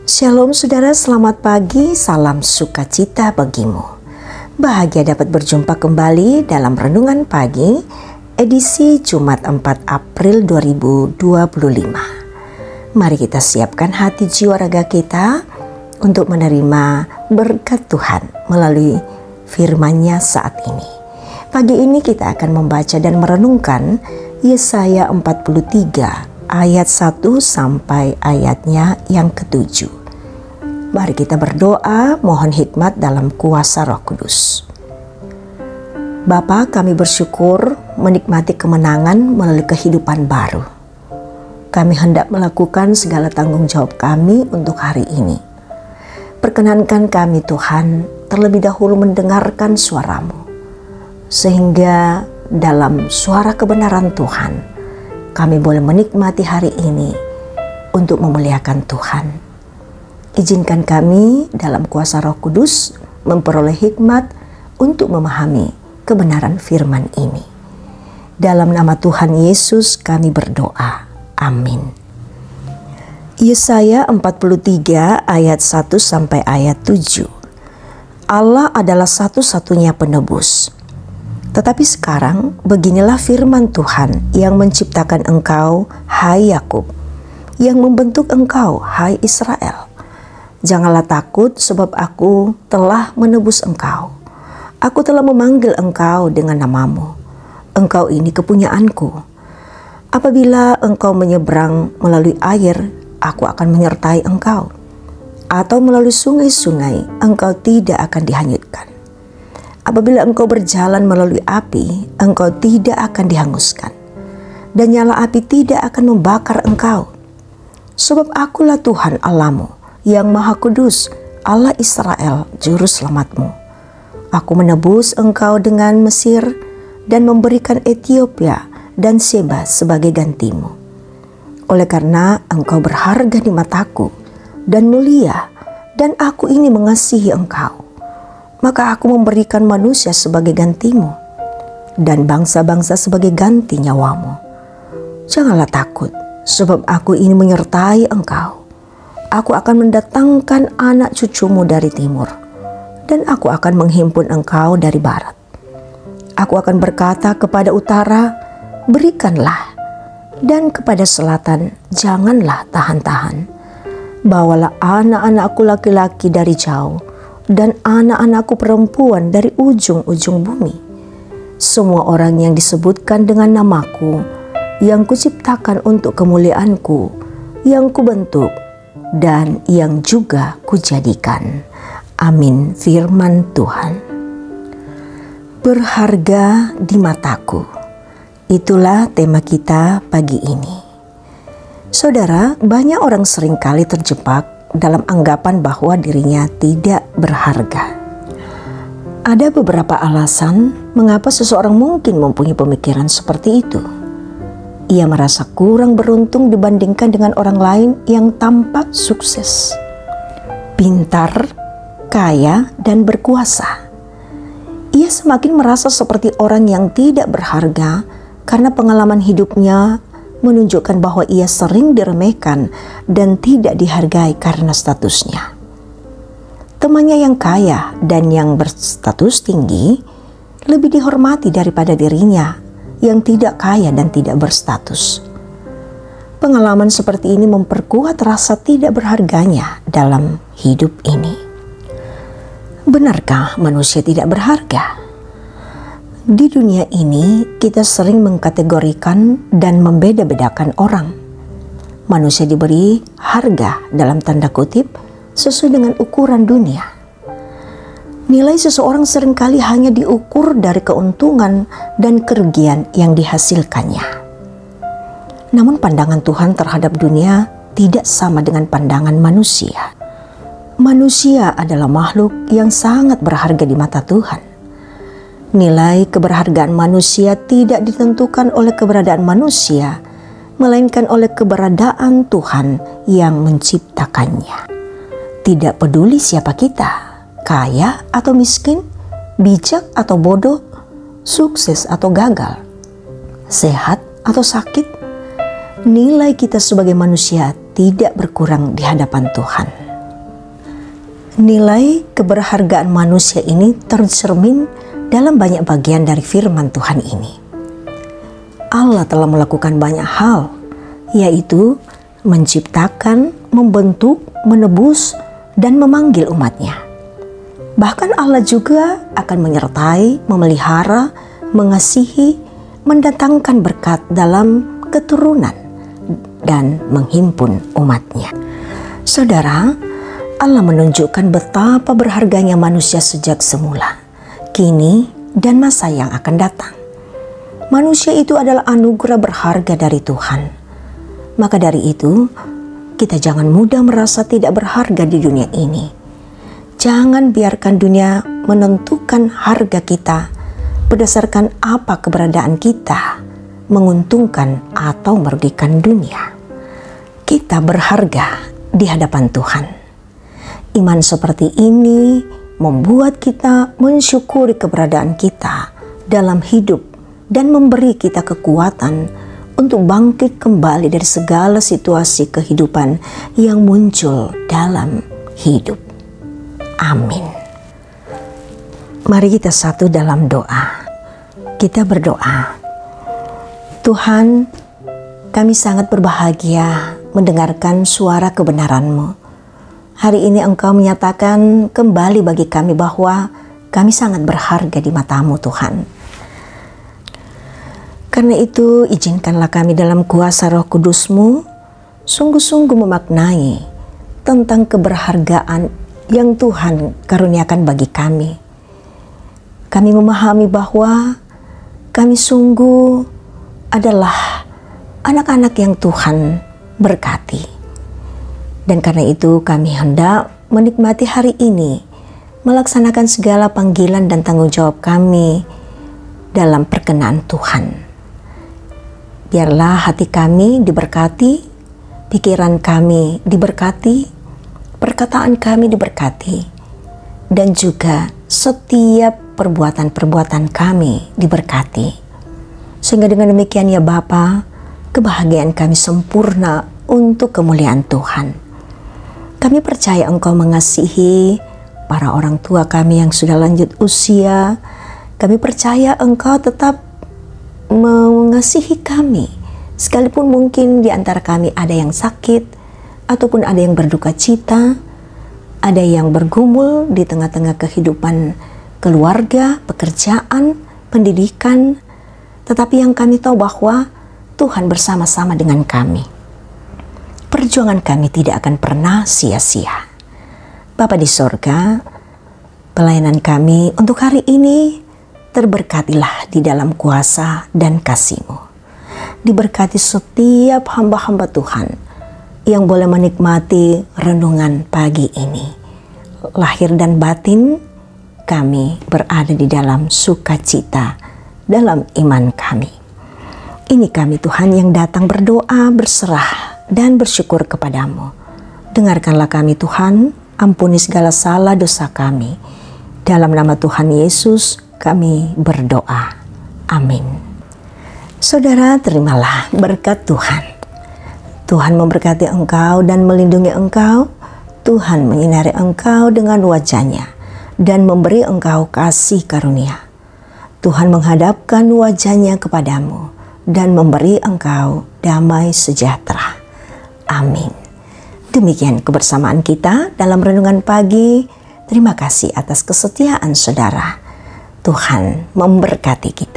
Shalom saudara, selamat pagi, salam sukacita bagimu. Bahagia dapat berjumpa kembali dalam Renungan Pagi, edisi Jumat 4 April 2025. Mari kita siapkan hati jiwa raga kita untuk menerima berkat Tuhan melalui firman-Nya saat ini. Pagi ini kita akan membaca dan merenungkan Yesaya 43 ayat 1 sampai ayatnya yang ke-7. Mari kita berdoa, mohon hikmat dalam kuasa Roh Kudus. Bapa, kami bersyukur menikmati kemenangan melalui kehidupan baru. Kami hendak melakukan segala tanggung jawab kami untuk hari ini. Perkenankan kami Tuhan terlebih dahulu mendengarkan suara-Mu, sehingga dalam suara kebenaran Tuhan kami boleh menikmati hari ini untuk memuliakan Tuhan. Izinkan kami dalam kuasa Roh Kudus memperoleh hikmat untuk memahami kebenaran firman ini. Dalam nama Tuhan Yesus kami berdoa. Amin. Yesaya 43 ayat 1 sampai ayat 7. Allah adalah satu-satunya penebus. Tetapi sekarang beginilah firman Tuhan yang menciptakan engkau, hai Yakub, yang membentuk engkau, hai Israel. Janganlah takut sebab aku telah menebus engkau. Aku telah memanggil engkau dengan namamu. Engkau ini kepunyaanku. Apabila engkau menyeberang melalui air, aku akan menyertai engkau. Atau melalui sungai-sungai, engkau tidak akan dihanyutkan. Apabila engkau berjalan melalui api, engkau tidak akan dihanguskan, dan nyala api tidak akan membakar engkau. Sebab akulah Tuhan Allahmu, yang Maha Kudus, Allah Israel, Juru Selamatmu. Aku menebus engkau dengan Mesir, dan memberikan Ethiopia dan Seba sebagai gantimu. Oleh karena engkau berharga di mataku, dan mulia, dan aku ini mengasihi engkau, maka aku memberikan manusia sebagai gantimu, dan bangsa-bangsa sebagai ganti nyawamu. Janganlah takut, sebab aku ini menyertai engkau. Aku akan mendatangkan anak cucumu dari timur, dan aku akan menghimpun engkau dari barat. Aku akan berkata kepada utara, berikanlah, dan kepada selatan, janganlah tahan-tahan. Bawalah anak-anakku laki-laki dari jauh, dan anak-anakku perempuan dari ujung-ujung bumi. Semua orang yang disebutkan dengan namaku, yang kuciptakan untuk kemuliaanku, yang kubentuk, dan yang juga kujadikan. Amin. Firman Tuhan. Berharga di mataku. Itulah tema kita pagi ini. Saudara, banyak orang seringkali terjebak dalam anggapan bahwa dirinya tidak berharga. Ada beberapa alasan mengapa seseorang mungkin mempunyai pemikiran seperti itu. Ia merasa kurang beruntung dibandingkan dengan orang lain yang tampak sukses, pintar, kaya, dan berkuasa. Ia semakin merasa seperti orang yang tidak berharga karena pengalaman hidupnya menunjukkan bahwa ia sering diremehkan dan tidak dihargai karena statusnya. Temannya yang kaya dan yang berstatus tinggi lebih dihormati daripada dirinya yang tidak kaya dan tidak berstatus. Pengalaman seperti ini memperkuat rasa tidak berharganya dalam hidup ini. Benarkah manusia tidak berharga? Di dunia ini, kita sering mengkategorikan dan membeda-bedakan orang. Manusia diberi harga dalam tanda kutip sesuai dengan ukuran dunia. Nilai seseorang seringkali hanya diukur dari keuntungan dan kerugian yang dihasilkannya. Namun pandangan Tuhan terhadap dunia tidak sama dengan pandangan manusia. Manusia adalah makhluk yang sangat berharga di mata Tuhan. Nilai keberhargaan manusia tidak ditentukan oleh keberadaan manusia, melainkan oleh keberadaan Tuhan yang menciptakannya. Tidak peduli siapa kita, kaya atau miskin, bijak atau bodoh, sukses atau gagal, sehat atau sakit, nilai kita sebagai manusia tidak berkurang di hadapan Tuhan. Nilai keberhargaan manusia ini tercermin dalam banyak bagian dari firman Tuhan ini. Allah telah melakukan banyak hal, yaitu menciptakan, membentuk, menebus, dan memanggil umatnya. Bahkan Allah juga akan menyertai, memelihara, mengasihi, mendatangkan berkat dalam keturunan, dan menghimpun umatnya. Saudara, Allah menunjukkan betapa berharganya manusia sejak semula, kini, dan masa yang akan datang. Manusia itu adalah anugerah berharga dari Tuhan. Maka dari itu, kita jangan mudah merasa tidak berharga di dunia ini. Jangan biarkan dunia menentukan harga kita berdasarkan apa keberadaan kita, menguntungkan atau merugikan dunia. Kita berharga di hadapan Tuhan. Iman seperti ini membuat kita mensyukuri keberadaan kita dalam hidup dan memberi kita kekuatan untuk bangkit kembali dari segala situasi kehidupan yang muncul dalam hidup. Amin. Mari kita satu dalam doa. Kita berdoa. Tuhan, kami sangat berbahagia mendengarkan suara kebenaran-Mu. Hari ini Engkau menyatakan kembali bagi kami bahwa kami sangat berharga di mata-Mu, Tuhan. Karena itu, izinkanlah kami dalam kuasa Roh Kudus-Mu sungguh-sungguh memaknai tentang keberhargaan yang Tuhan karuniakan bagi kami. Kami memahami bahwa kami sungguh adalah anak-anak yang Tuhan berkati. Dan karena itu kami hendak menikmati hari ini, melaksanakan segala panggilan dan tanggung jawab kami dalam perkenan Tuhan. Biarlah hati kami diberkati, pikiran kami diberkati, perkataan kami diberkati, dan juga setiap perbuatan-perbuatan kami diberkati. Sehingga dengan demikian ya Bapa, kebahagiaan kami sempurna untuk kemuliaan Tuhan. Kami percaya Engkau mengasihi para orang tua kami yang sudah lanjut usia. Kami percaya Engkau tetap mengasihi kami, sekalipun mungkin di antara kami ada yang sakit, ataupun ada yang berduka cita, ada yang bergumul di tengah-tengah kehidupan keluarga, pekerjaan, pendidikan, tetapi yang kami tahu bahwa Tuhan bersama-sama dengan kami. Perjuangan kami tidak akan pernah sia-sia. Bapa di sorga, pelayanan kami untuk hari ini terberkatilah di dalam kuasa dan kasih-Mu. Diberkati setiap hamba-hamba Tuhan yang boleh menikmati renungan pagi ini. Lahir dan batin kami berada di dalam sukacita dalam iman kami. Ini kami Tuhan yang datang berdoa, berserah, dan bersyukur kepadamu. Dengarkanlah kami Tuhan, ampuni segala salah dosa kami. Dalam nama Tuhan Yesus kami berdoa. Amin. Saudara, terimalah berkat Tuhan. Tuhan memberkati engkau dan melindungi engkau. Tuhan menyinari engkau dengan wajah-Nya dan memberi engkau kasih karunia. Tuhan menghadapkan wajah-Nya kepadamu dan memberi engkau damai sejahtera. Amin. Demikian kebersamaan kita dalam renungan pagi. Terima kasih atas kesetiaan saudara. Tuhan memberkati kita.